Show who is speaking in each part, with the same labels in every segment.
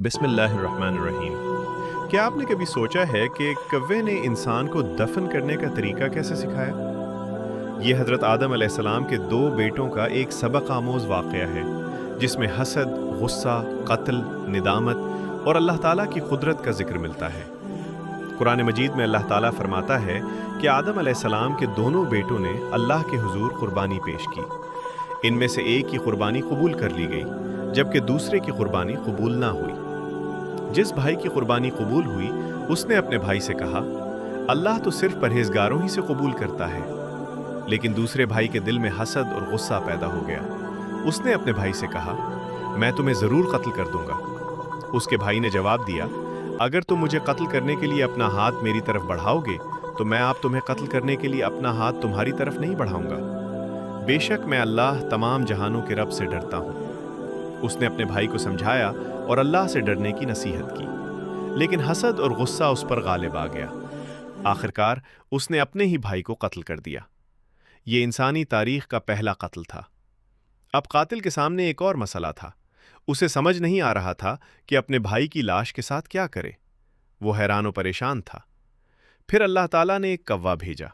Speaker 1: بسم اللہ الرحمن الرحیم۔ کیا آپ نے کبھی سوچا ہے کہ کوے نے انسان کو دفن کرنے کا طریقہ کیسے سکھایا؟ یہ حضرت آدم علیہ السلام کے دو بیٹوں کا ایک سبق آموز واقعہ ہے، جس میں حسد، غصہ، قتل، ندامت اور اللہ تعالیٰ کی قدرت کا ذکر ملتا ہے۔ قرآن مجید میں اللہ تعالیٰ فرماتا ہے کہ آدم علیہ السلام کے دونوں بیٹوں نے اللہ کے حضور قربانی پیش کی۔ ان میں سے ایک کی قربانی قبول کر لی گئی، جبکہ دوسرے کی قربانی قبول نہ ہوئی۔ جس بھائی کی قربانی قبول ہوئی، اس نے اپنے بھائی سے کہا، اللہ تو صرف پرہیزگاروں ہی سے قبول کرتا ہے۔ لیکن دوسرے بھائی کے دل میں حسد اور غصہ پیدا ہو گیا۔ اس نے اپنے بھائی سے کہا، میں تمہیں ضرور قتل کر دوں گا۔ اس کے بھائی نے جواب دیا، اگر تم مجھے قتل کرنے کے لیے اپنا ہاتھ میری طرف بڑھاؤ گے تو میں آپ تمہیں قتل کرنے کے لیے اپنا ہاتھ تمہاری طرف نہیں بڑھاؤں گا۔ بے شک میں اللہ تمام جہانوں کے رب سے ڈرتا ہوں۔ اس نے اپنے بھائی کو سمجھایا اور اللہ سے ڈرنے کی نصیحت کی، لیکن حسد اور غصہ اس پر غالب آ گیا۔ آخرکار اس نے اپنے ہی بھائی کو قتل کر دیا۔ یہ انسانی تاریخ کا پہلا قتل تھا۔ اب قاتل کے سامنے ایک اور مسئلہ تھا۔ اسے سمجھ نہیں آ رہا تھا کہ اپنے بھائی کی لاش کے ساتھ کیا کرے۔ وہ حیران و پریشان تھا۔ پھر اللہ تعالیٰ نے ایک کوا بھیجا۔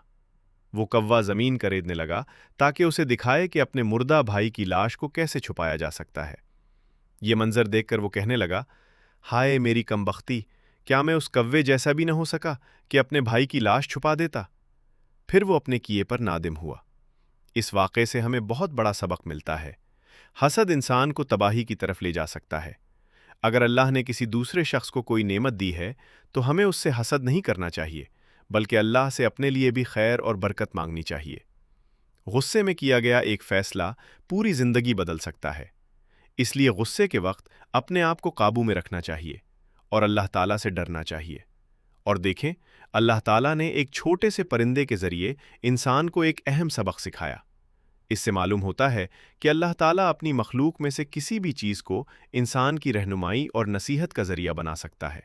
Speaker 1: وہ کوا زمین کا ریدنے لگا تاکہ اسے دکھائے کہ اپنے مردہ بھائی کی لاش کو کیسے چھپایا جا سکتا ہے۔ یہ منظر دیکھ کر وہ کہنے لگا، ہائے میری کمبختی، کیا میں اس کوے جیسا بھی نہ ہو سکا کہ اپنے بھائی کی لاش چھپا دیتا؟ پھر وہ اپنے کیے پر نادم ہوا۔ اس واقعے سے ہمیں بہت بڑا سبق ملتا ہے۔ حسد انسان کو تباہی کی طرف لے جا سکتا ہے۔ اگر اللہ نے کسی دوسرے شخص کو کوئی نعمت دی ہے تو ہمیں اس سے حسد نہیں کرنا چاہیے، بلکہ اللہ سے اپنے لیے بھی خیر اور برکت مانگنی چاہیے۔ غصے میں کیا گیا ایک فیصلہ پوری زندگی بدل سکتا ہے۔ اس لیے غصے کے وقت اپنے آپ کو قابو میں رکھنا چاہیے اور اللہ تعالیٰ سے ڈرنا چاہیے۔ اور دیکھیں، اللہ تعالیٰ نے ایک چھوٹے سے پرندے کے ذریعے انسان کو ایک اہم سبق سکھایا۔ اس سے معلوم ہوتا ہے کہ اللہ تعالیٰ اپنی مخلوق میں سے کسی بھی چیز کو انسان کی رہنمائی اور نصیحت کا ذریعہ بنا سکتا ہے۔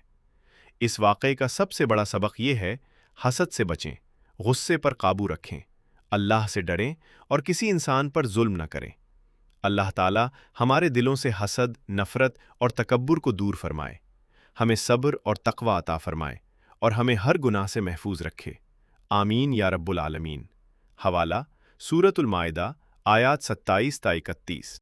Speaker 1: اس واقعے کا سب سے بڑا سبق یہ ہے، حسد سے بچیں، غصے پر قابو رکھیں، اللہ سے ڈریں اور کسی انسان پر ظلم نہ کریں۔ اللہ تعالیٰ ہمارے دلوں سے حسد، نفرت اور تکبر کو دور فرمائے، ہمیں صبر اور تقوی عطا فرمائے اور ہمیں ہر گناہ سے محفوظ رکھے۔ آمین یا رب العالمین۔ حوالہ: سورۃ المائدہ، آیات 27 تا 31۔